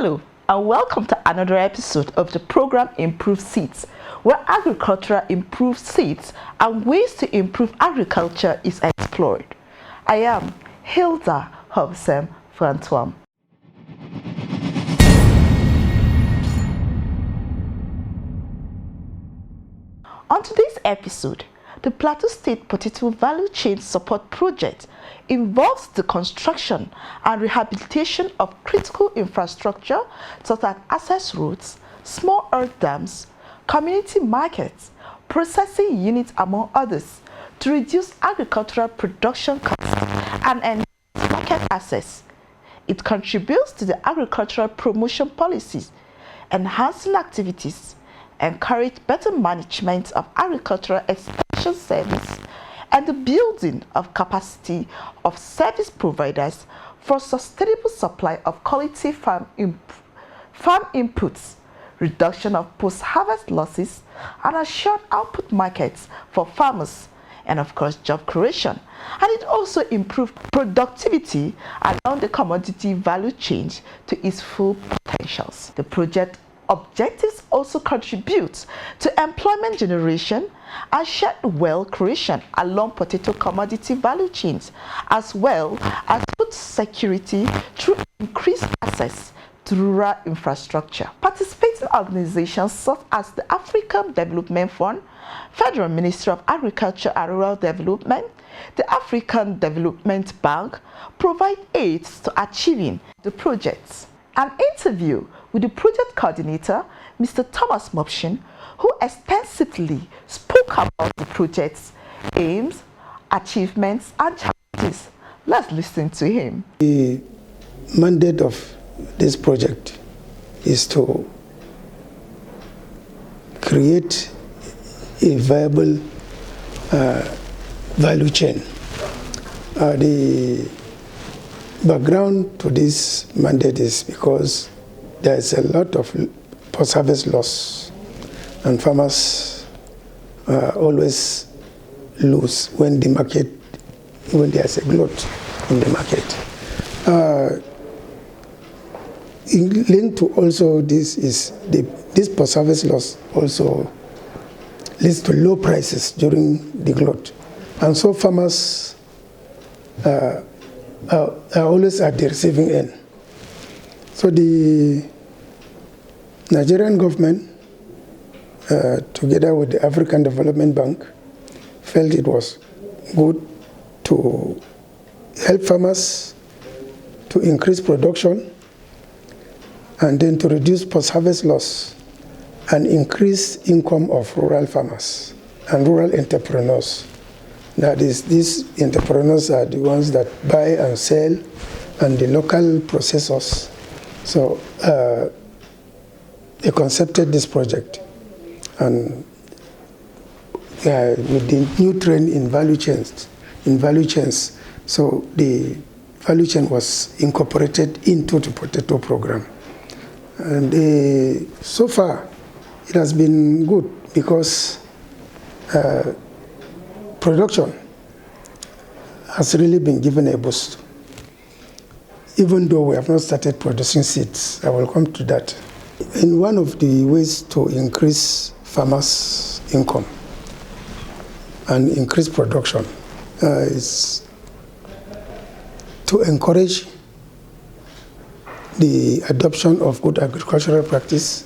Hello and welcome to another episode of the program Improve Seeds, where agriculture improves seeds and ways to improve agriculture is explored. I am Hilda Hobson Francois. On today's episode, the Plateau State Potato Value Chain Support Project involves the construction and rehabilitation of critical infrastructure such as access roads, small earth dams, community markets, processing units, among others, to reduce agricultural production costs and enhance market access. It contributes to the agricultural promotion policies, enhancing activities, encourage better management of agricultural extension service, and the building of capacity of service providers for sustainable supply of quality farm inputs, reduction of post-harvest losses, and assured output markets for farmers, and of course job creation. And it also improves productivity along the commodity value chain to its full potentials. The project objectives also contribute to employment generation and shared wealth creation along potato commodity value chains, as well as food security through increased access to rural infrastructure. Participating organizations such as the African Development Fund, Federal Ministry of Agriculture and Rural Development, the African Development Bank provide aids to achieving the projects. An interview with the project coordinator, Mr. Thomas Mopshin, who extensively spoke about the project's aims, achievements, and challenges. Let's listen to him. The mandate of this project is to create a viable value chain. The background to this mandate is because there is a lot of post-harvest loss, and farmers always lose when there's a glut in the market. Linked to also this is this post-harvest loss also leads to low prices during the glut, and so farmers are always at the receiving end. So the Nigerian government, together with the African Development Bank, felt it was good to help farmers to increase production and then to reduce post-harvest loss and increase income of rural farmers and rural entrepreneurs. That is, these entrepreneurs are the ones that buy and sell, and the local processors. So they concepted this project, and with the new trend in value chains, so the value chain was incorporated into the potato program. And so far, it has been good because production has really been given a boost. Even though we have not started producing seeds, I will come to that. And one of the ways to increase farmers' income and increase production is to encourage the adoption of good agricultural practice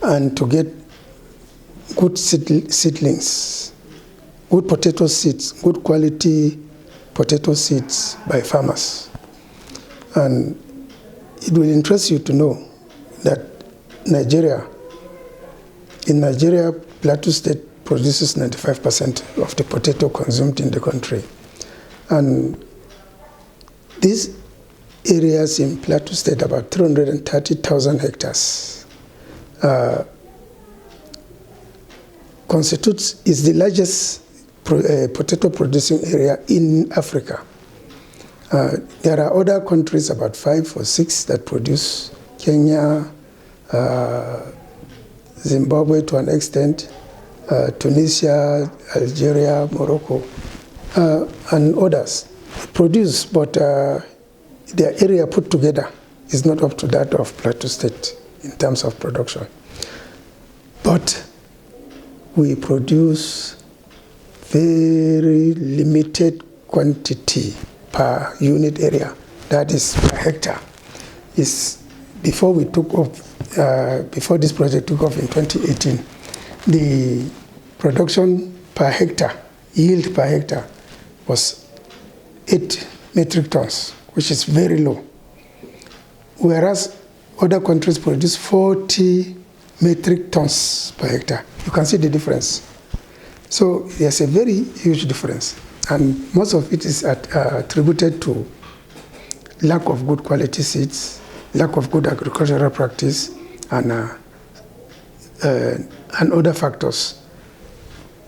and to get good seedlings, good potato seeds, good quality potato seeds by farmers. And it will interest you to know that in Nigeria, Plateau State produces 95% of the potato consumed in the country. And these areas in Plateau State, about 330,000 hectares, is the largest potato producing area in Africa. There are other countries, about 5 or 6, that produce: Kenya, Zimbabwe to an extent, Tunisia, Algeria, Morocco, and others produce, but their area put together is not up to that of Plateau State in terms of production. But we produce very limited quantity per unit area, that is per hectare. Before we took off, before this project took off in 2018, the production per hectare, yield per hectare, was 8 metric tons, which is very low. Whereas other countries produce 40 metric tons per hectare. You can see the difference. So there's a very huge difference. And most of it is attributed to lack of good quality seeds, lack of good agricultural practice, and other factors.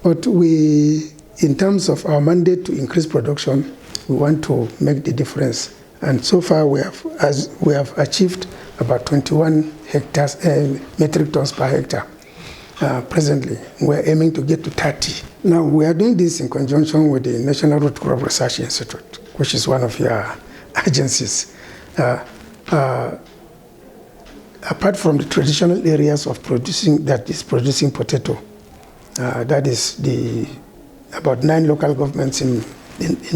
But in terms of our mandate to increase production, we want to make the difference. And so far we have achieved about 21 metric tons per hectare. Presently, we're aiming to get to 30. Now, we are doing this in conjunction with the National Root Crop Research Institute, which is one of your agencies. Apart from the traditional areas of producing potato, that is about 9 local governments in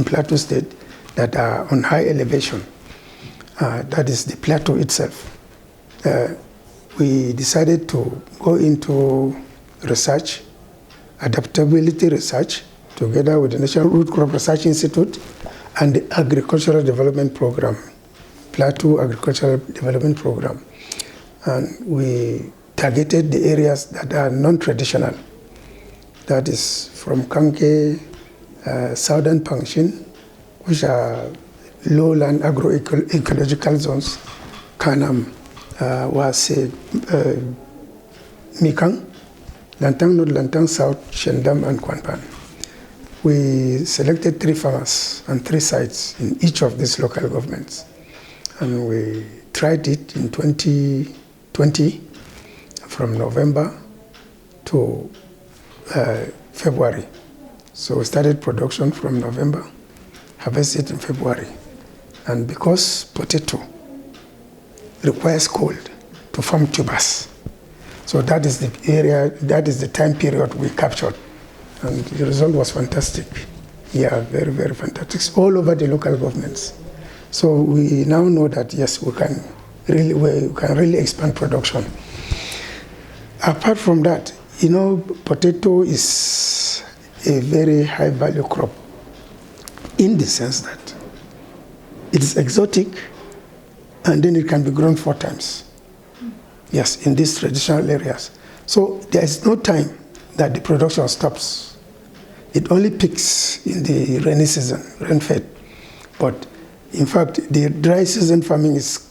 Plateau State that are on high elevation. That is the plateau itself. We decided to go into research, adaptability research, together with the National Root Crop Research Institute and the Agricultural Development Program, Plateau Agricultural Development Program. And we targeted the areas that are non-traditional. That is from Kanke, Southern Pangshin, which are lowland agroecological zones, Kanam, Wase, Mikang, Lantang North, Lantang South, Shendam, and Kwanpan. We selected 3 farmers and 3 sites in each of these local governments. And we tried it in 2020, from November to February. So we started production from November, harvested in February. And because potato requires cold to form tubers, so that is the area, that is the time period we captured. And the result was fantastic. Yeah, very, very fantastic. All over the local governments. So we now know that, yes, we can really expand production. Apart from that, potato is a very high value crop in the sense that it is exotic and then it can be grown 4 times. Yes, in these traditional areas. So there is no time that the production stops. It only peaks in the rainy season, rain-fed. But in fact, the dry season farming is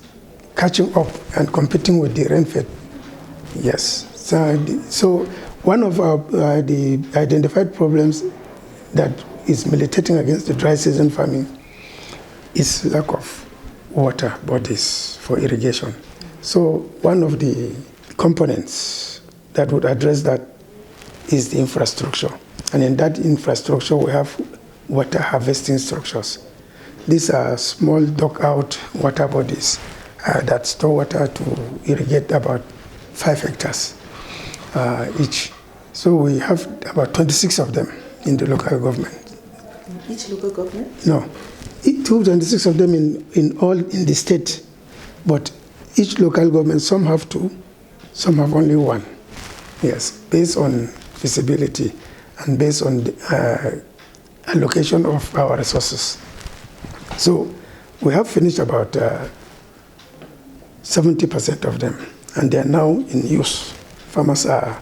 catching up and competing with the rain-fed. Yes. So one of the identified problems that is militating against the dry season farming is lack of water bodies for irrigation. So one of the components that would address that is the infrastructure. And in that infrastructure, we have water harvesting structures. These are small dug-out water bodies that store water to irrigate about 5 hectares each. So we have about 26 of them in the local government. Each local government? No, 26 of them in the state. But each local government, some have 2, some have only 1. Yes, based on feasibility and based on the allocation of our resources. So we have finished about 70% of them, and they are now in use. Farmers are,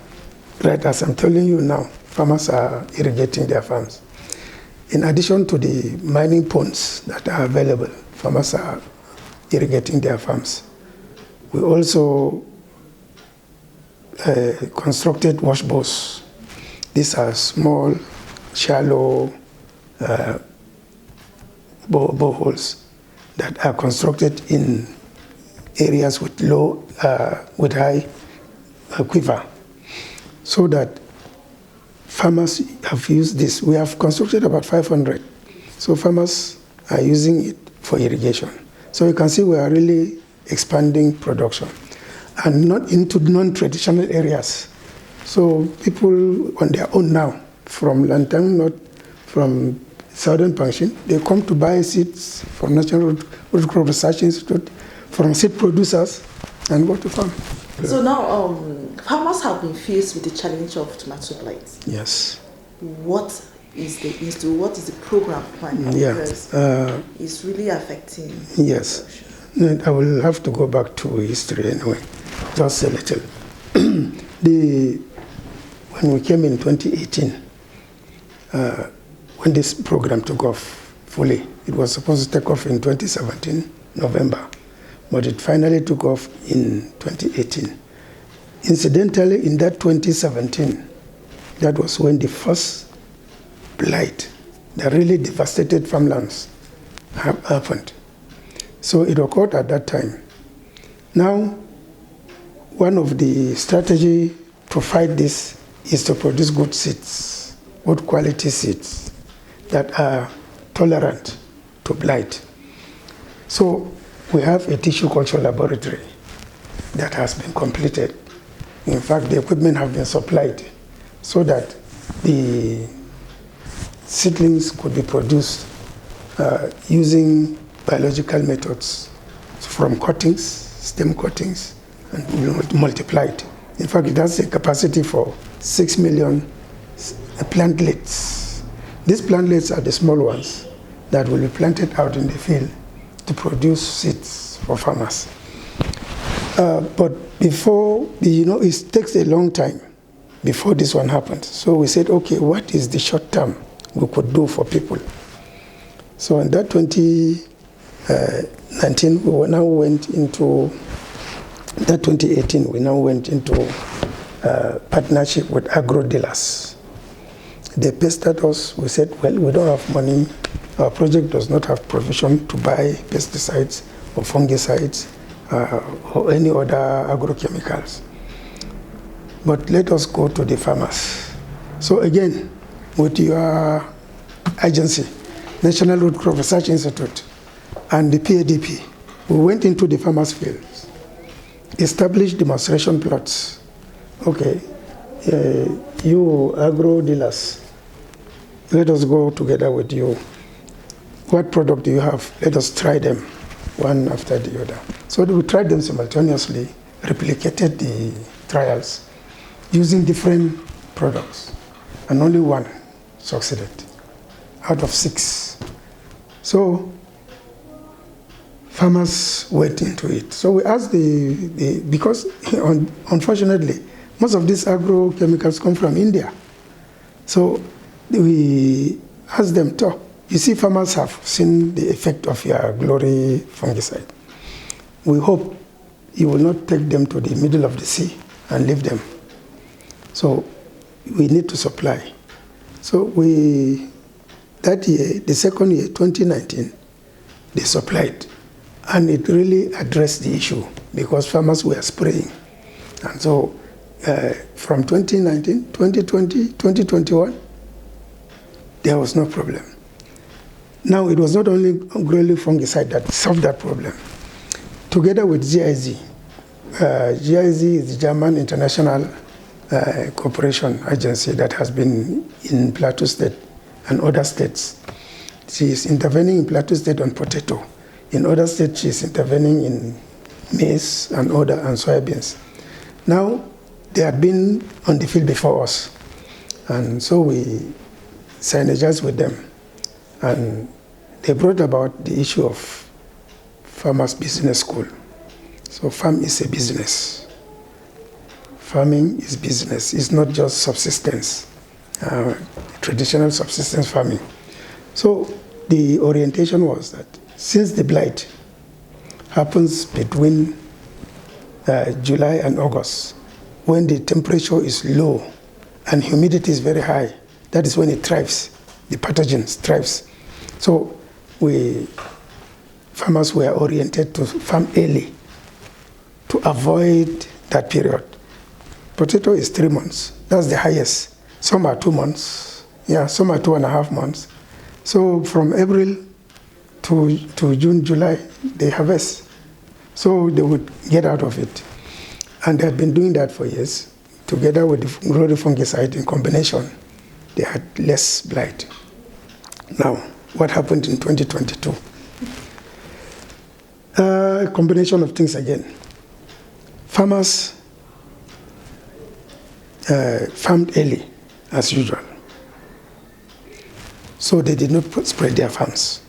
right as I'm telling you now, farmers are irrigating their farms. In addition to the mining ponds that are available, farmers are irrigating their farms. We also constructed wash bores. These are small, shallow boreholes that are constructed in areas with with high aquifer, so that farmers have used this. We have constructed about 500, so farmers are using it for irrigation. So you can see we are really expanding production and not into non-traditional areas. So people on their own now, from Lantang, not from Southern Pangshin, they come to buy seeds from National Root Crop Research Institute, from seed producers, and go to farm. So now farmers have been faced with the challenge of tomato blight. Yes. What is the program plan? Yeah. Because it's really affecting. Yes. production. I will have to go back to history anyway, just a little. When we came in 2018, when this program took off fully, it was supposed to take off in 2017, November, but it finally took off in 2018. Incidentally, in that 2017, that was when the first blight that really devastated farmlands happened. So it occurred at that time. Now, one of the strategy to fight this is to produce good seeds, good quality seeds that are tolerant to blight. So we have a tissue culture laboratory that has been completed. In fact, the equipment have been supplied so that the seedlings could be produced using biological methods from cuttings, stem cuttings, and multiplied. In fact, it has a capacity for 6 million plantlets. These plantlets are the small ones that will be planted out in the field to produce seeds for farmers. But before, it takes a long time before this one happened. So we said, okay, what is the short term we could do for people? So in that 2019, we now went into, that 2018, we now went into partnership with agro dealers. They pestered us. We said, well, we don't have money. Our project does not have provision to buy pesticides or fungicides or any other agrochemicals. But let us go to the farmers. So again, with your agency, National Root Crop Research Institute, and the PADP, we went into the farmers' fields, established demonstration plots. Okay, you agro dealers, let us go together with you. What product do you have? Let us try them one after the other. So we tried them simultaneously, replicated the trials using different products, and only one succeeded out of 6. So farmers went into it. So we asked because unfortunately, most of these agrochemicals come from India. So we asked them, you see, farmers have seen the effect of your Glory fungicide. We hope you will not take them to the middle of the sea and leave them. So we need to supply. So that year, the second year, 2019, they supplied. And it really addressed the issue because farmers were spraying. And so from 2019, 2020, 2021, there was no problem. Now, it was not only Glory fungicide that solved that problem. Together with GIZ, GIZ is the German International Cooperation Agency that has been in Plateau State and other states. She is intervening in Plateau State on potato. In other states, she is intervening in maize and soybeans. Now, they had been on the field before us. And so we synergized with them. And they brought about the issue of Farmers Business School. So farm is a business. Farming is business. It's not just subsistence, traditional subsistence farming. So the orientation was that since the blight happens between July and August, when the temperature is low and humidity is very high, that is when it thrives, the pathogens thrives. So farmers were oriented to farm early to avoid that period. Potato is 3 months. That's the highest. Some are 2 months. Yeah, some are 2.5 months. So from April to June, July, they harvest. So they would get out of it. And they had been doing that for years. Together with the glory fungicide in combination, they had less blight. Now, what happened in 2022? A combination of things again. Farmers farmed early, as usual. So they did not spread their farms,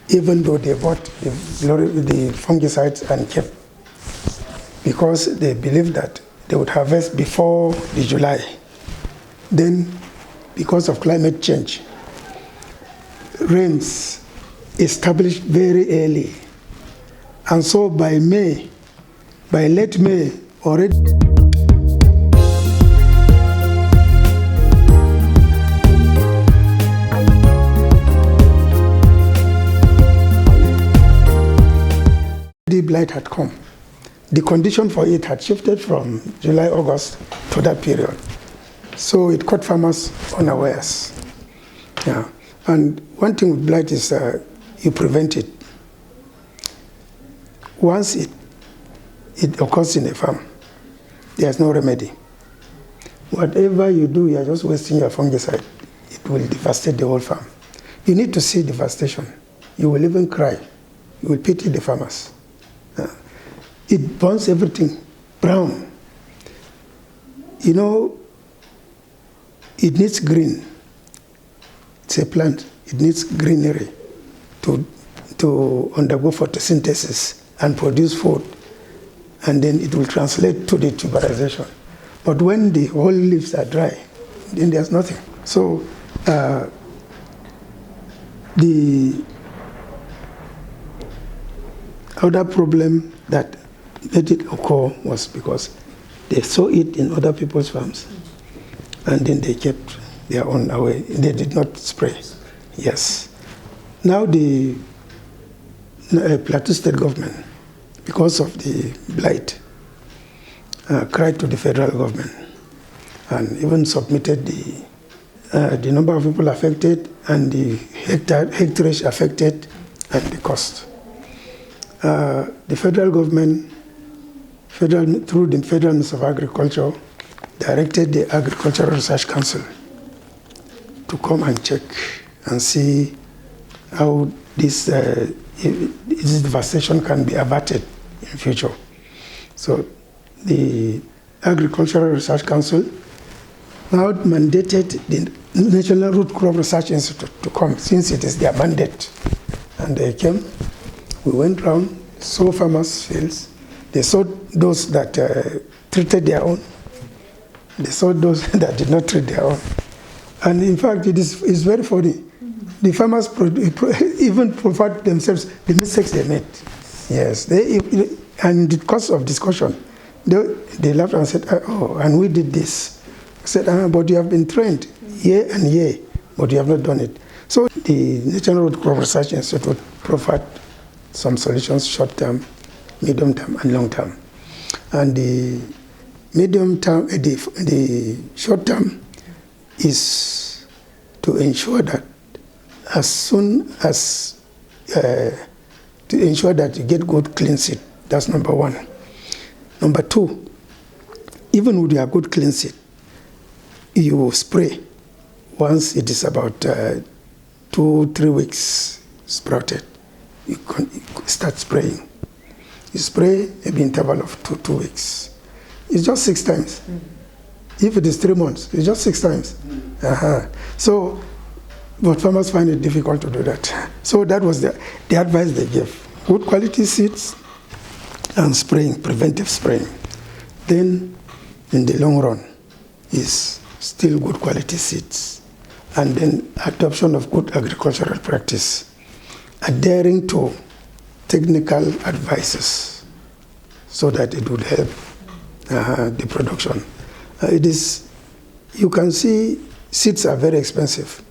even though they bought the fungicides and kept, because they believed that they would harvest before the July. Then, because of climate change, rains established very early. And so by May, by late May, already the blight had come. The condition for it had shifted from July, August to that period. So it caught farmers unawares. Yeah. And one thing with blight is you prevent it. Once it occurs in a farm, there's no remedy. Whatever you do, you're just wasting your fungicide. It will devastate the whole farm. You need to see devastation. You will even cry. You will pity the farmers. It burns everything brown. You know, it needs green. It's a plant. It needs greenery to undergo photosynthesis and produce food. And then it will translate to the tuberization. But when the whole leaves are dry, then there's nothing. So the other problem that made it occur was because they saw it in other people's farms, and then they kept their own away. They did not spray. Yes. Now the Plateau State government, because of the blight, cried to the federal government and even submitted the number of people affected and the hectareage affected and the cost. The federal government, through the Federal Ministry of Agriculture, directed the Agricultural Research Council to come and check and see how this devastation can be averted in future. So the Agricultural Research Council now mandated the National Root Crop Research Institute to come, since it is their mandate. And they came. We went round, saw farmers' fields. They saw those that treated their own. They saw those that did not treat their own. And in fact, it's very funny. The farmers even provide themselves the mistakes they made. Yes, and the course of discussion, they laughed and said, "Oh, and we did this." I said, "But you have been trained year and year, but you have not done it." So the National Root Crop Research Institute provide some solutions, short term, medium term, and long term. And the medium term, the short term is to ensure that as soon as to ensure that you get good clean seed. That's number one. Number two, even with your good clean seed, you spray once it is about 2-3 weeks sprouted. You start spraying. You spray maybe interval of two weeks. It's just 6 times. If it is 3 months, it's just 6 times. So, but farmers find it difficult to do that. So that was the advice they gave. Good quality seeds and spraying, preventive spraying. Then, in the long run, is still good quality seeds. And then adoption of good agricultural practice, adhering to technical advices so that it would help the production. You can see seeds are very expensive.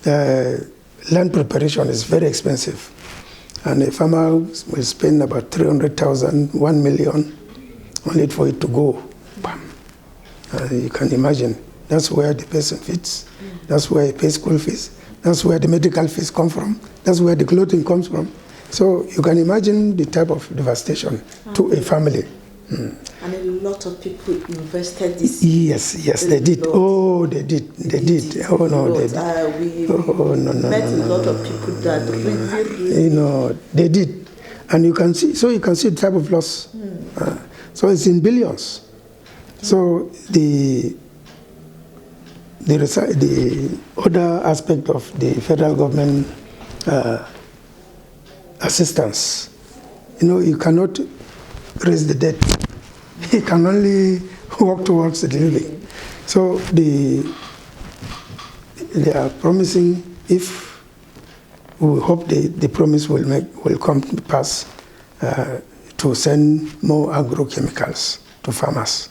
Land preparation is very expensive. And a farmer will spend about 300,000, 1 million, only for it to go. Bam. You can imagine, that's where the person fits. That's where he pays school fees. That's where the medical fees come from. That's where the clothing comes from. So you can imagine the type of devastation to a family. And a lot of people invested this. Yes, they did. Oh, they did. Oh no, they did. We met a lot of people that really, they did, and you can see. So you can see the type of loss. So it's in billions. So the other aspect of the federal government assistance, you cannot raise the debt. You can only work towards the living. So they are promising, if we hope the promise will come to pass, to send more agrochemicals to farmers.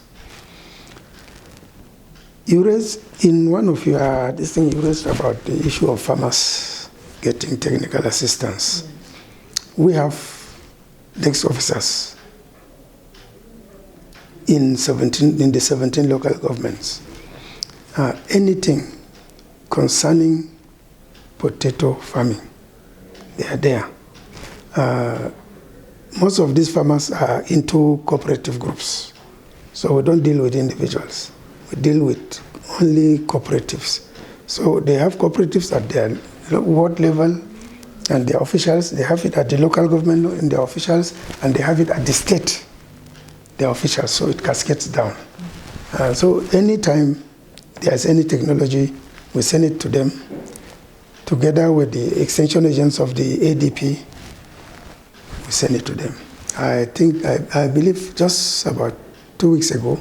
You raised, in one of your, you raised about the issue of farmers getting technical assistance. We have desk officers in the 17 local governments. Anything concerning potato farming, they are there. Most of these farmers are into cooperative groups, so we don't deal with individuals. We deal with only cooperatives. So they have cooperatives at their ward level, and their officials, they have it at the local government in their officials, and they have it at the state, their officials, so it cascades down. So anytime there's any technology, we send it to them, together with the extension agents of the ADP, we send it to them. I believe just about 2 weeks ago,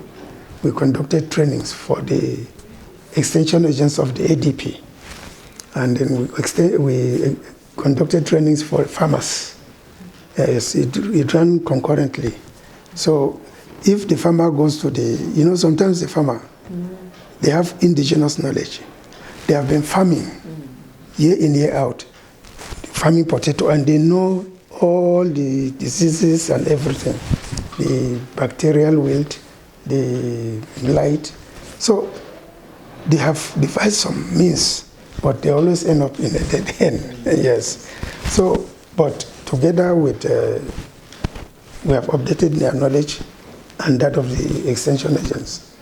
we conducted trainings for the extension agents of the ADP. And then we conducted trainings for farmers. Yes, it ran concurrently. So if the farmer goes to sometimes the farmer, they have indigenous knowledge. They have been farming year in, year out, farming potato, and they know all the diseases and everything, the bacterial wilt, the blight. So they have devised some means, but they always end up in a dead end. Yes. So, but together with, we have updated their knowledge and that of the extension agents.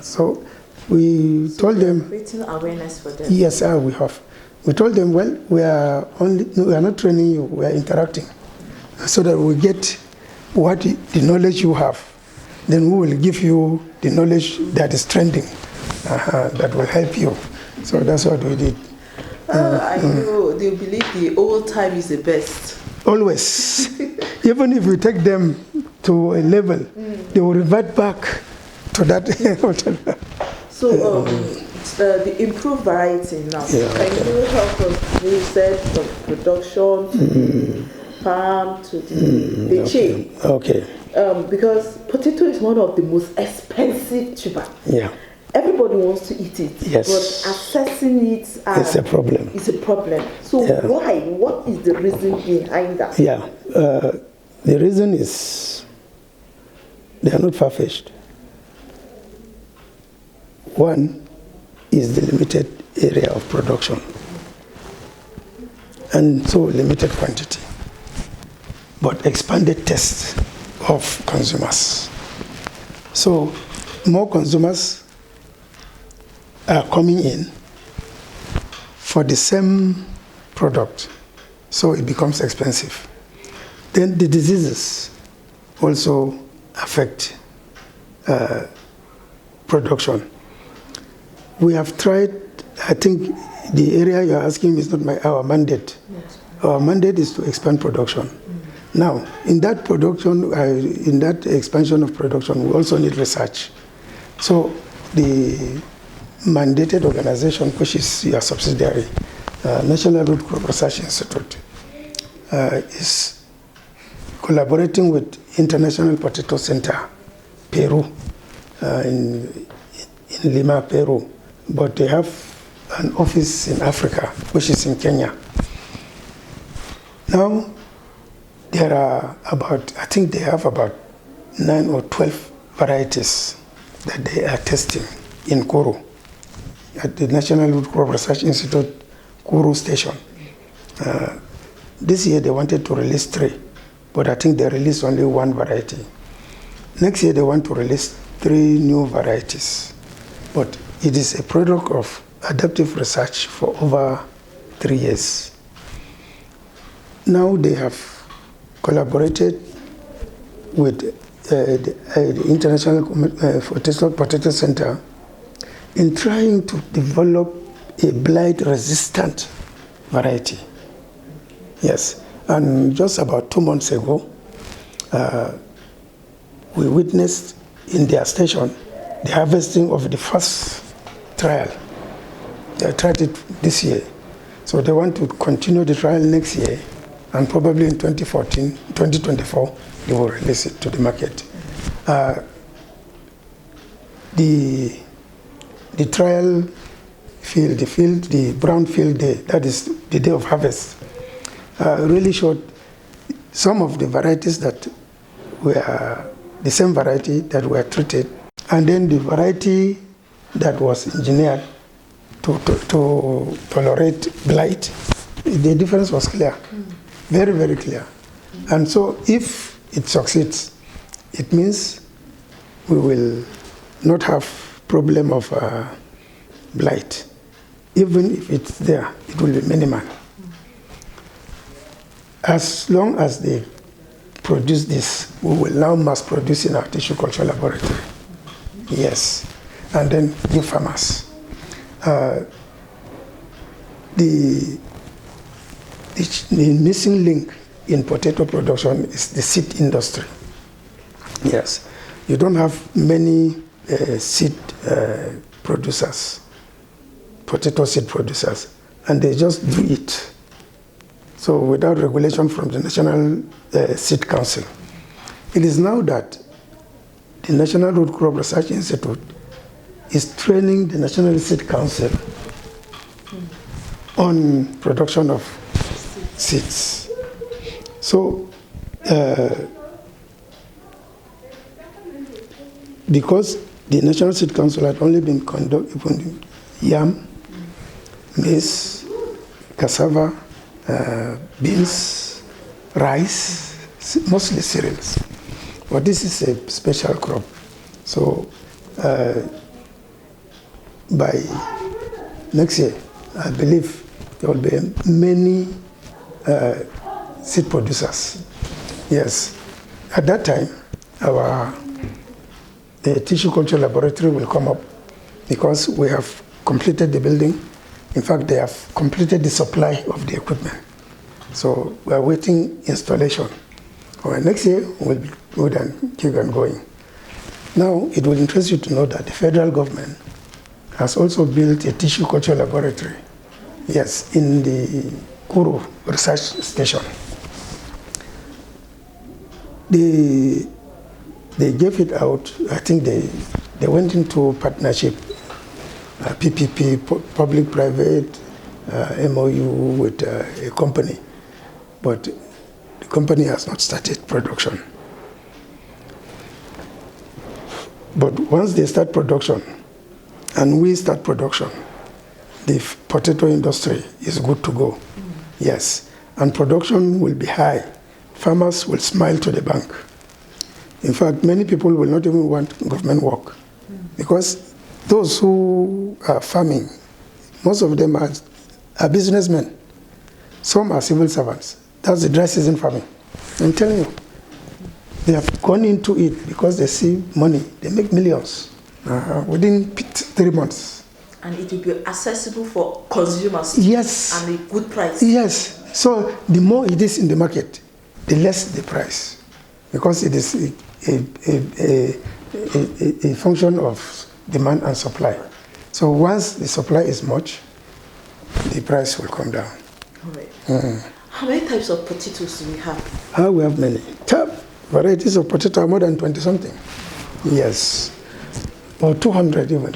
So we told them. Creating awareness for them. Yes, we have. We told them, well, we are not training you, we are interacting, so that we get the knowledge you have. Then we will give you the knowledge that is trending, that will help you. So that's what we did. I know they believe the old time is the best. Always. Even if we take them to a level, they will revert back to that. So the improved variety now. Yeah, Can you help us? You said from production to the farm to the chain. Okay. Because potato is one of the most expensive tuber. Yeah. Everybody wants to eat it. Yes. But accessing it it's a problem. It's a problem. So why? What is the reason behind that? Yeah. The reason is they are not far-fetched. One is the limited area of production, and so limited quantity, but expanded taste of consumers. So more consumers are coming in for the same product, so it becomes expensive. Then the diseases also affect production. We have tried, I think the area you're asking is not our mandate. Yes. Our mandate is to expand production. Now, in that production, in that expansion of production, we also need research. So the mandated organization, which is your subsidiary, National Root Crop Research Institute, is collaborating with International Potato Center, Peru, in Lima, Peru. But they have an office in Africa, which is in Kenya. Now, there are I think they have about 9 or 12 varieties that they are testing in Kuru, at the National Root Crop Research Institute, Kuru Station. this year they wanted to release 3, but I think they released only 1 variety. Next year they want to release 3 new varieties, but it is a product of adaptive research for over 3 years. Now they have collaborated with the International Potato Center in trying to develop a blight-resistant variety. Yes, and just about 2 months ago, we witnessed in their station the harvesting of the first trial. They tried it this year. So they want to continue the trial next year, and probably in 2024, they will release it to the market. The trial field, the brown field day, that is the day of harvest, really showed some of the varieties that were the same variety that were treated, and then the variety that was engineered to tolerate blight. The difference was clear, very, very clear. And so if it succeeds, it means we will not have problem of blight. Even if it's there, it will be minimal. As long as they produce this, we will now mass produce in our tissue culture laboratory. Yes, and then give farmers. The missing link in potato production is the seed industry. Yes, you don't have many seed producers, potato seed producers, and they just do it. So without regulation from the National Seed Council. It is now that the National Root Crop Research Institute is training the National Seed Council on production of seeds. So, because the National Seed Council had only been conducting yam, maize, cassava, beans, rice, mostly cereals. But this is a special crop. So, by next year, I believe there will be many seed producers. Yes. At that time, our tissue culture laboratory will come up because we have completed the building. In fact, they have completed the supply of the equipment. So we are waiting installation. Next year, we'll be good and keep on going. Now, it will interest you to know that the federal government has also built a tissue culture laboratory. Yes, in the Kuru Research Station. They gave it out. I think they went into partnership, PPP, public-private MOU with a company, but the company has not started production. But once they start production, and we start production, the potato industry is good to go. Yes, and production will be high. Farmers will smile to the bank. In fact, many people will not even want government work because those who are farming, most of them are businessmen. Some are civil servants. That's the dry season farming. I'm telling you. They have gone into it because they see money. They make millions within 3 months. And it will be accessible for consumers. Yes. And a good price. Yes. So the more it is in the market, the less the price. Because it is a function of demand and supply. So once the supply is much, the price will come down. All right. How many types of potatoes do we have? We have many. Top varieties of potato are more than 20-something. Yes. Or 200 even.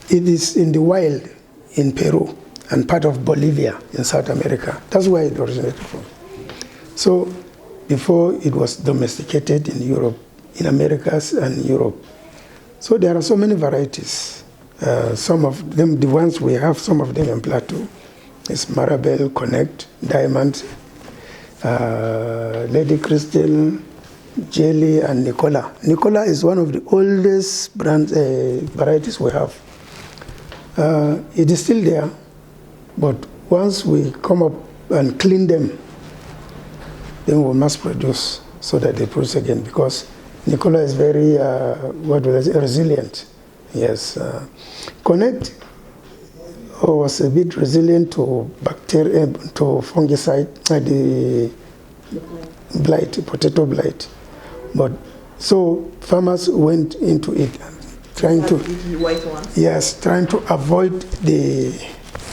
It is in the wild in Peru and part of Bolivia in South America. That's where it originated from. So before it was domesticated in Europe, in Americas and Europe. So there are so many varieties. Some of them, the ones we have, some of them in Plateau, is Marabelle, Connect, Diamond, Lady Crystal, Jelly, and Nicola. Nicola is one of the oldest varieties we have. It is still there, but once we come up and clean them, then we mass produce so that they produce again, because Nicola is very resilient. Yes, Connect was a bit resilient to bacteria, to fungicide, the blight, potato blight. But so farmers went into it, trying to, the white ones. yes, trying to avoid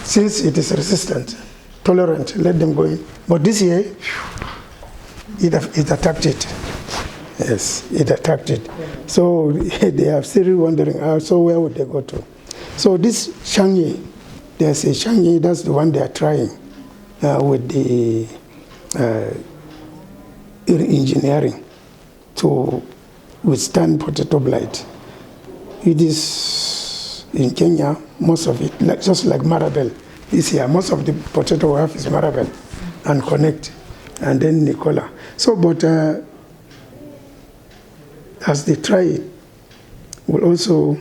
since it is resistant, tolerant, let them go in. But this year, it attacked it. Yes, it attacked it. So they are still wondering, so where would they go to? So this Shangyi, there's a Shangyi, that's the one they are trying with the engineering to withstand potato blight. It is in Kenya, most of it, just like Marabel. This year, most of the potato we have is Marabel and Connect, and then Nicola. So, but as they try it, we'll also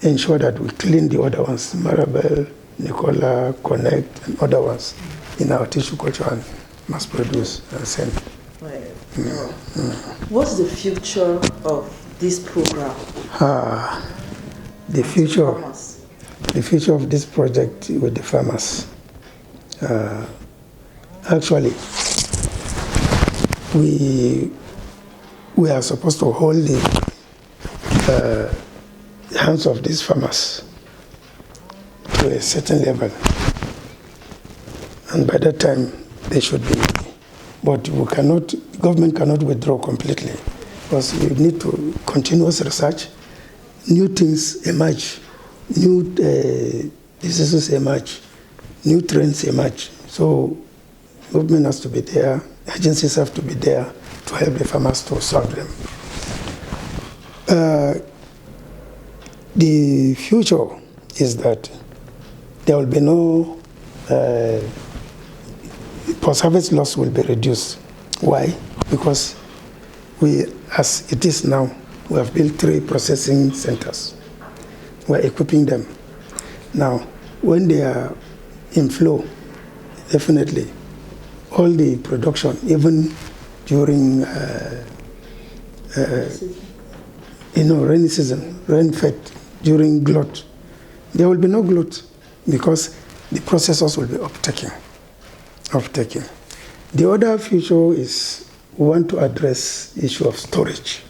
ensure that we clean the other ones, Marabel, Nicola, Connect, and other ones in our tissue culture and mass produce and send. Right. What's the future of this program? The future of this project with the farmers. Actually, we are supposed to hold the hands of these farmers to a certain level, and by that time they should be. But government cannot withdraw completely, because we need to continuous research. New things emerge, new diseases emerge, new trends emerge. So government has to be there, agencies have to be there to help the farmers to solve them. The future is that there will be no post-harvest loss will be reduced. Why? Because as it is now, we have built 3 processing centers. We're equipping them. Now, when they are in flow, definitely, all the production, even during rainy season, rain-fed, during glut, there will be no glut because the processors will be uptaking. The other future is we want to address the issue of storage,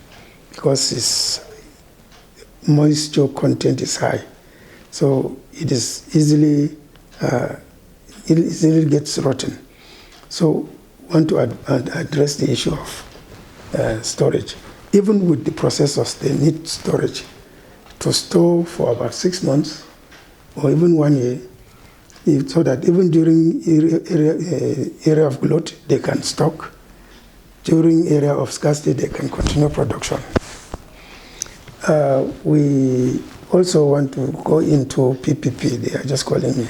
because its moisture content is high, so it is easily gets rotten. So we want to address the issue of storage. Even with the processors, they need storage to store for about 6 months or even 1 year, so that even during area of glut, they can stock. During area of scarcity, they can continue production. We also want to go into PPP. They are just calling me.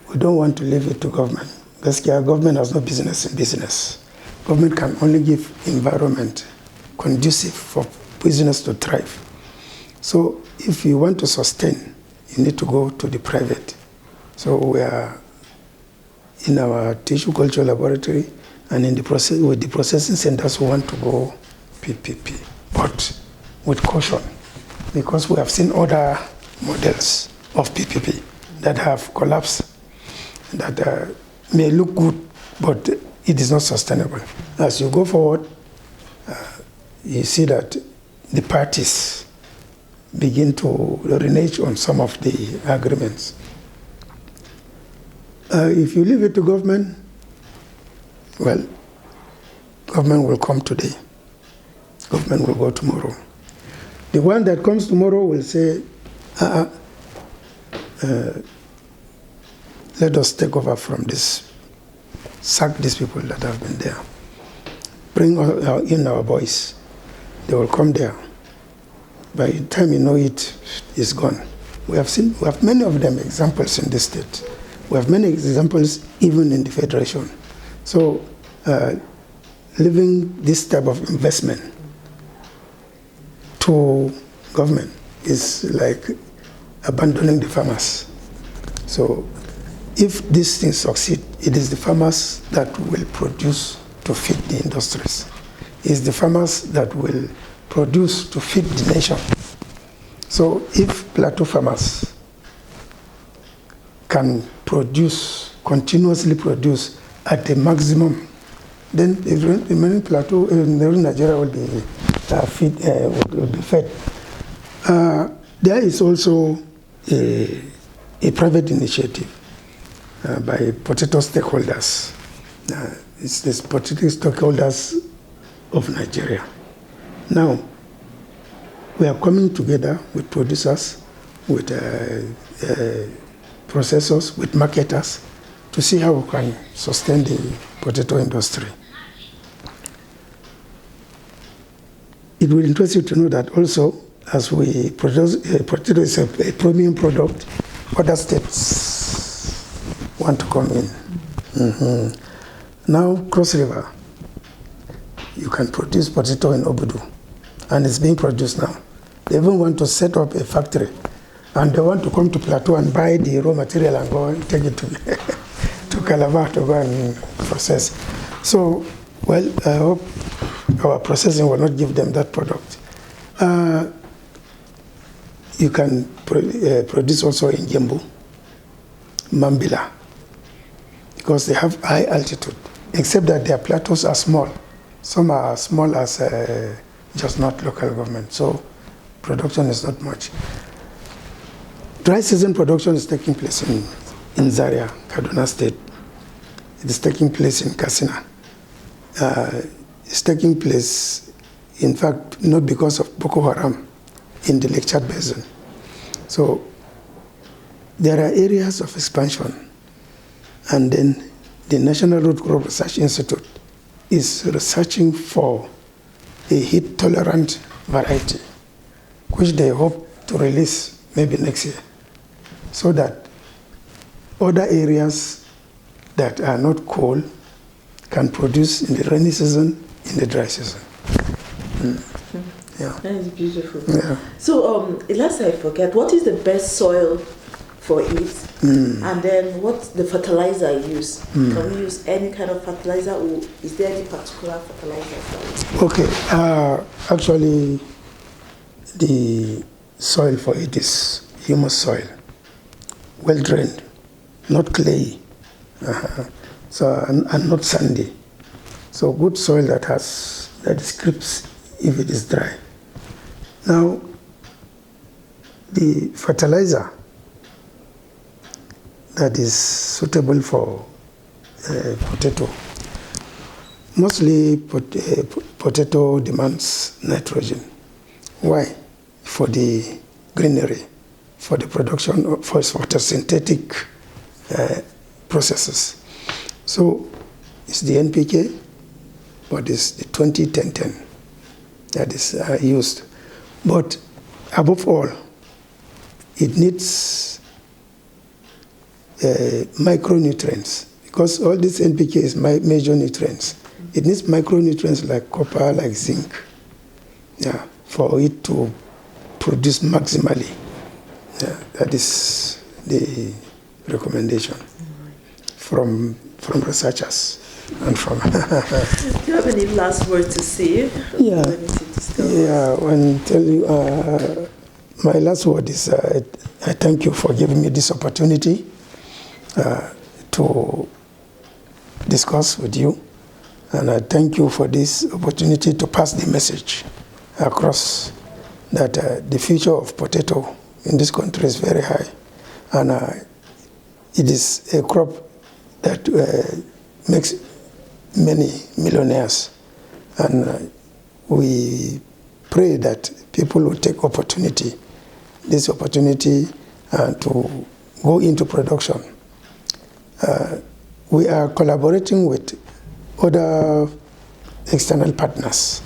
We don't want to leave it to government. Basically, government has no business in business. Government can only give environment conducive for business to thrive. So if you want to sustain, you need to go to the private. So we are in our tissue culture laboratory and in the process with the processing centers who want to go PPP, but with caution, because we have seen other models of PPP that have collapsed, that may look good, but it is not sustainable. As you go forward, you see that the parties begin to renege on some of the agreements. If you leave it to government, well, government will come today. Government will go tomorrow. The one that comes tomorrow will say, let us take over from this, sack these people that have been there. Bring in our boys. They will come there. By the time you know it, it's gone. We have many of them examples in this state. We have many examples even in the Federation. So leaving this type of investment to government is like abandoning the farmers. So if these things succeed, it is the farmers that will produce to feed the industries. It's the farmers that will produce to feed the nation. So if plateau farmers can produce, continuously produce at the maximum, then the remaining plateau in Nigeria will be fed. There is also a private initiative by potato stakeholders. It's the potato stakeholders of Nigeria. Now, we are coming together with producers, with processors, with marketers, to see how we can sustain the potato industry. It will interest you to know that also, as we produce, potato is a premium product, other states want to come in. Mm-hmm. Now, Cross River, you can produce potato in Obudu, and it's being produced now. They even want to set up a factory, and they want to come to Plateau and buy the raw material and go and take it to, to Calabar to go and process. So, well, I hope our processing will not give them that product. You can produce also in Jembu, Mambila, because they have high altitude, except that their plateaus are small. Some are small as just not local government, so production is not much. Dry season production is taking place in Zaria, Kaduna State. It is taking place in Katsina. It's taking place, in fact, not because of Boko Haram, in the Lake Chad Basin. So there are areas of expansion, and then the National Root Crop Research Institute is researching for a heat-tolerant variety, which they hope to release maybe next year, so that other areas that are not cold can produce in the rainy season, in the dry season. Yeah. That is beautiful. Yeah. So, lest I forget, what is the best soil for it? And then what's the fertilizer used? Can we use any kind of fertilizer, or is there any particular fertilizer? Okay. Actually, the soil for it is humus soil, well drained, not clay, so and not sandy. So good soil that is crisp if it is dry. Now, the fertilizer that is suitable for potato, mostly potato demands nitrogen. Why? For the greenery, for the production, for photosynthetic processes. So it's the NPK, but it's the 20-10-10 that is used. But above all, it needs micronutrients, because all this NPK is major nutrients. It needs micronutrients like copper, like zinc, yeah, for it to produce maximally. Yeah, that is the recommendation from researchers and from. Do you have any last words to say? Yeah. Yeah, when tell you, my last word is I thank you for giving me this opportunity to discuss with you, and I thank you for this opportunity to pass the message across that the future of potato in this country is very high, and it is a crop that makes many millionaires, and we pray that people will take this opportunity to go into production. We are collaborating with other external partners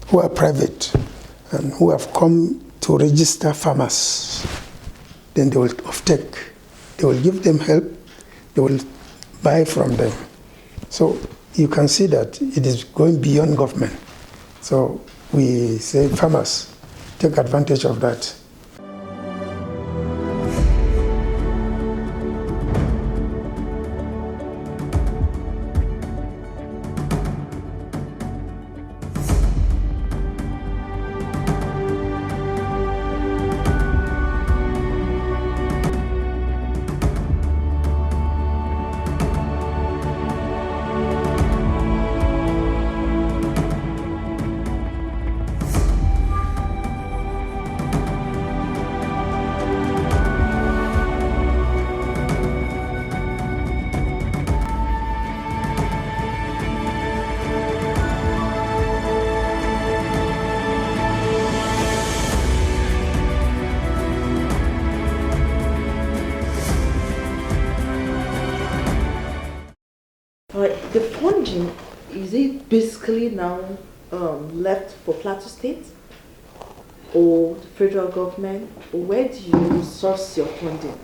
who are private and who have come to register farmers. Then they will offtake. They will give them help. they will buy from them. So you can see that it is going beyond government. So we say farmers, take advantage of that. The funding, is it basically now left for Plateau State or the federal government? Or where do you source your funding?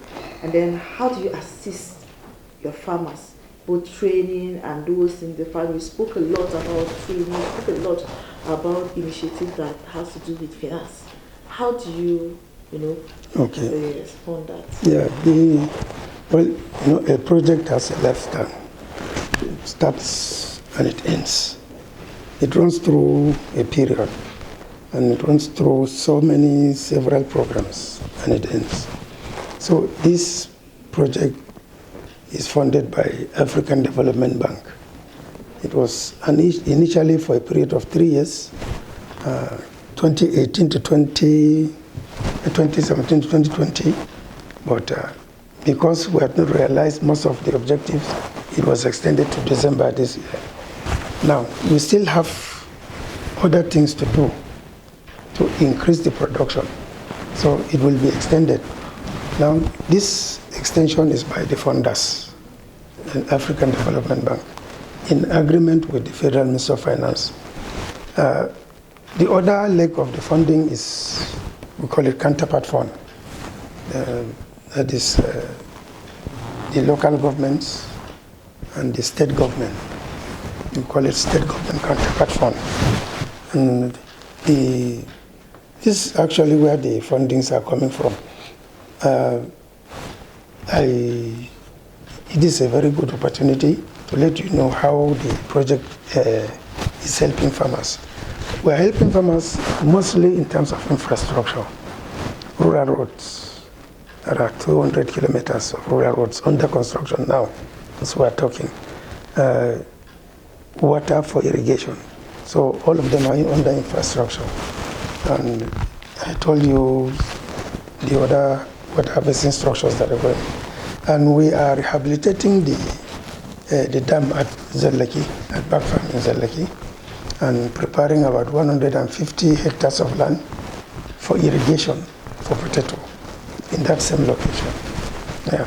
And then how do you assist your farmers, both training and those in the farm? We spoke a lot about training, we spoke a lot about initiatives that has to do with finance. How do you, respond that? Yeah, a project has a lifespan. It starts and it ends. It runs through a period, and it runs through several programs, and it ends. So this project is funded by African Development Bank. It was initially for a period of 3 years, 2018 to 2017 to 2020, but because we had not realized most of the objectives, it was extended to December this year. Now, we still have other things to do to increase the production, so it will be extended. Now, this extension is by the funders, the African Development Bank, in agreement with the Federal Ministry of Finance. The other leg of the funding is, we call it counterpart fund. That is the local governments and the state government. We call it state government counterpart fund. And this is actually where the fundings are coming from. It is a very good opportunity to let you know how the project is helping farmers. We are helping farmers mostly in terms of infrastructure, rural roads. There are 200 kilometers of rural roads under construction now, as we are talking. Water for irrigation. So all of them are under infrastructure. And I told you the other water harvesting structures that are going. And we are rehabilitating the dam at Zellaki, at Back Farm in Zellaki, and preparing about 150 hectares of land for irrigation for potato in that same location. Yeah.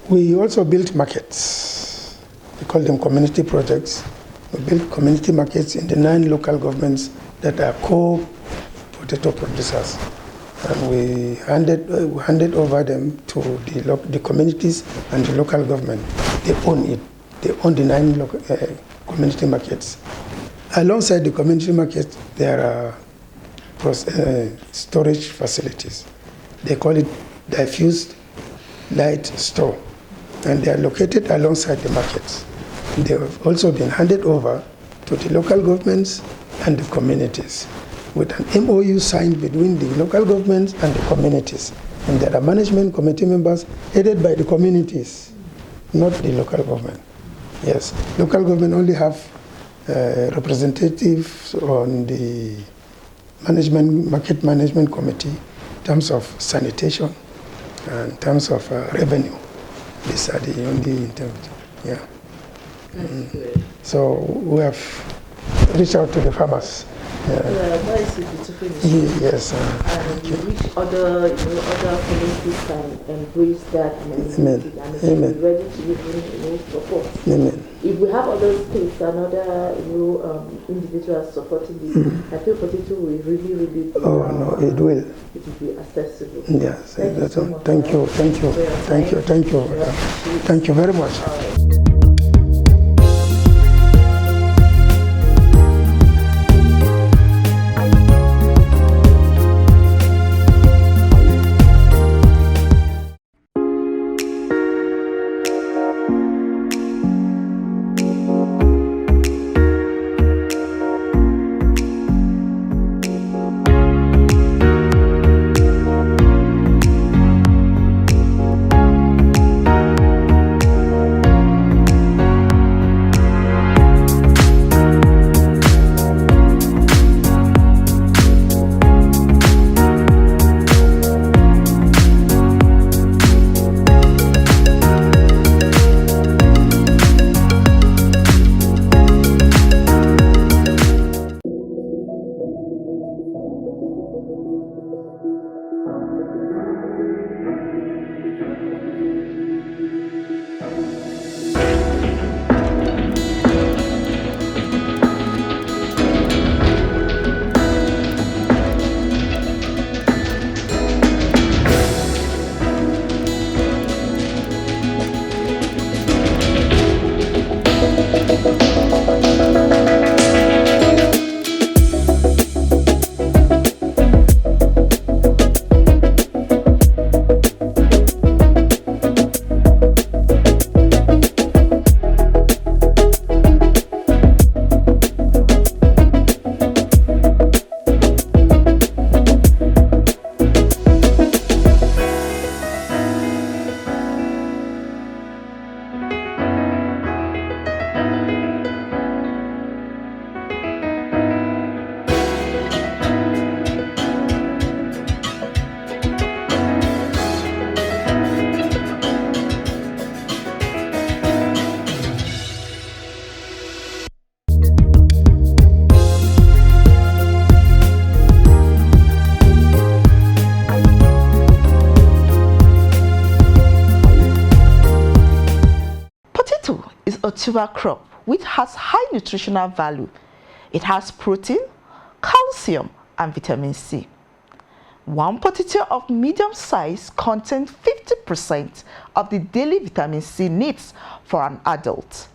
We also built markets. We call them community projects. We built community markets in the 9 local governments that are co-potato producers. And we handed over them to the communities and the local government. They own it. They own the 9 local, community markets. Alongside the community markets, there are storage facilities. They call it diffused light store. And they are located alongside the markets. They have also been handed over to the local governments and the communities, with an MOU signed between the local governments and the communities. And there are management committee members headed by the communities, not the local government. Yes, local government only have representatives on the market management committee in terms of sanitation and in terms of revenue. These are the only terms. Yeah. That's good. So we have reached out to the farmers That is a beautiful initiative. Yes. And we wish other communities can embrace that and Amen. Amen. be ready to even support. Amen. If we have other states and other individuals supporting this, I feel potato will really be. Oh no, it will. It will be accessible. Yes. Thank you so much. Thank you. Thank you very much. A tuber crop which has high nutritional value. It has protein, calcium, and vitamin C. One potato of medium size contains 50% of the daily vitamin C needs for an adult.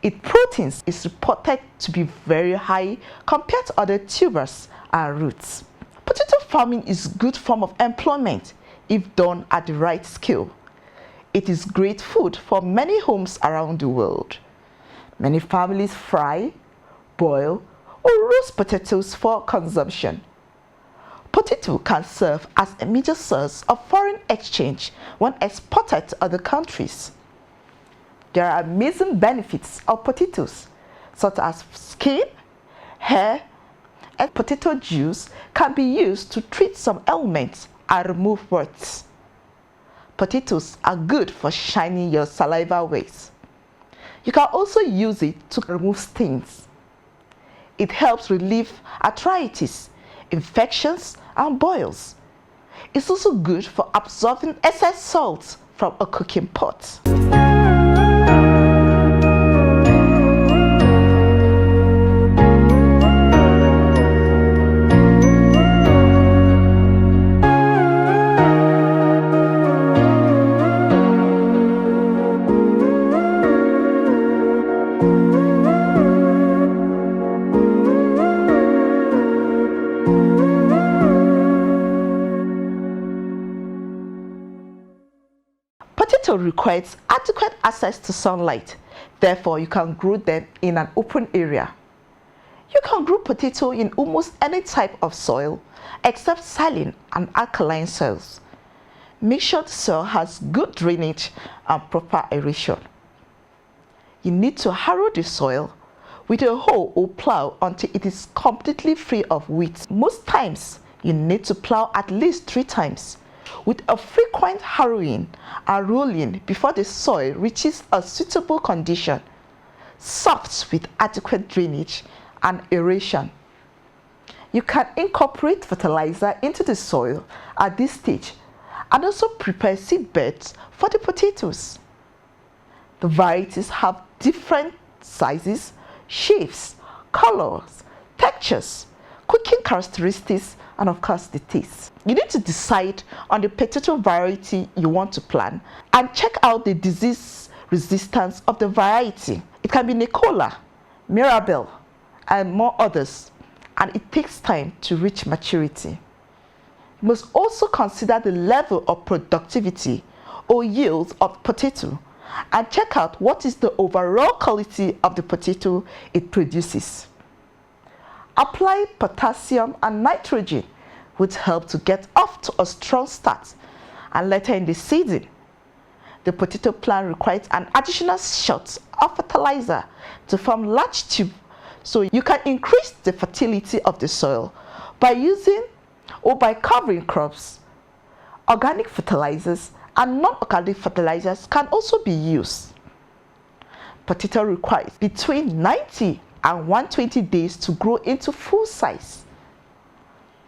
Its proteins is reported to be very high compared to other tubers and roots. Potato farming is a good form of employment if done at the right scale. It is great food for many homes around the world. Many families fry, boil, or roast potatoes for consumption. Potato can serve as a major source of foreign exchange when exported to other countries. There are amazing benefits of potatoes, such as skin, hair, and potato juice can be used to treat some ailments and remove warts. Potatoes are good for shining your saliva waste. You can also use it to remove stains. It helps relieve arthritis, infections, and boils. It's also good for absorbing excess salt from a cooking pot. Potato requires adequate access to sunlight, therefore you can grow them in an open area. You can grow potato in almost any type of soil except saline and alkaline soils. Make sure the soil has good drainage and proper aeration. You need to harrow the soil with a hoe or plow until it is completely free of weeds. Most times, you need to plow at least 3 times with a frequent harrowing and rolling before the soil reaches a suitable condition, soft with adequate drainage and aeration. You can incorporate fertilizer into the soil at this stage and also prepare seed beds for the potatoes. The varieties have different sizes, shapes, colors, textures, cooking characteristics, and of course the taste. You need to decide on the potato variety you want to plant and check out the disease resistance of the variety. It can be Nicola, Mirabelle, and more others, and it takes time to reach maturity. You must also consider the level of productivity or yield of potato and check out what is the overall quality of the potato it produces. Apply potassium and nitrogen, which help to get off to a strong start, and later in the season, the potato plant requires an additional shot of fertilizer to form large tubes, so you can increase the fertility of the soil by using or by covering crops. Organic fertilizers and non-organic fertilizers can also be used. Potato requires between 90 and 120 days to grow into full size.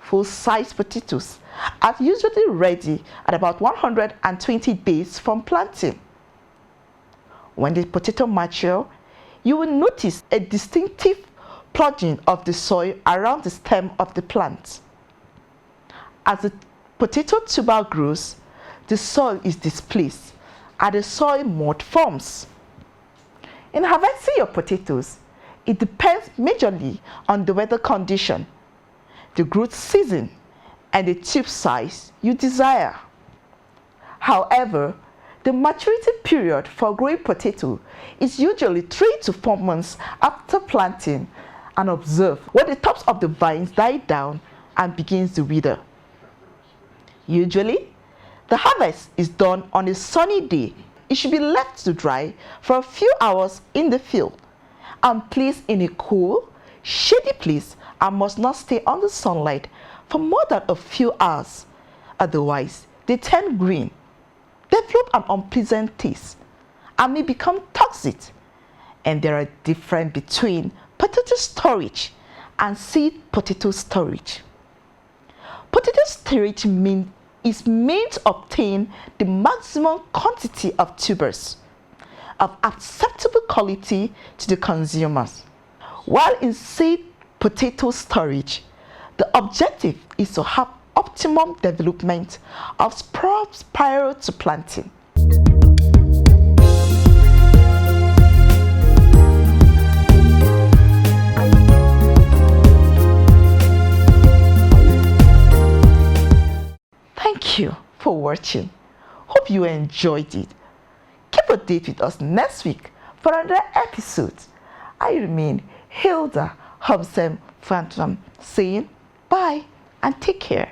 Full-size potatoes are usually ready at about 120 days from planting. When the potato matures, you will notice a distinctive plouging of the soil around the stem of the plant. As the potato tuber grows, the soil is displaced and the soil mold forms. In harvesting your potatoes, it depends majorly on the weather condition, the growth season, and the tube size you desire. However, the maturity period for growing potato is usually 3 to 4 months after planting, and observe when the tops of the vines die down and begins to wither. Usually, the harvest is done on a sunny day. It should be left to dry for a few hours in the field and placed in a cool, shady place and must not stay under sunlight for more than a few hours. Otherwise, they turn green, develop an unpleasant taste, and may become toxic. And there are differences between potato storage and seed potato storage. Potato storage is meant to obtain the maximum quantity of tubers of acceptable quality to the consumers. While in seed potato storage, the objective is to have optimum development of sprouts prior to planting. Thank you for watching. Hope you enjoyed it. Keep a date with us next week for another episode. I remain Hilda Hobson Phantom saying bye and take care.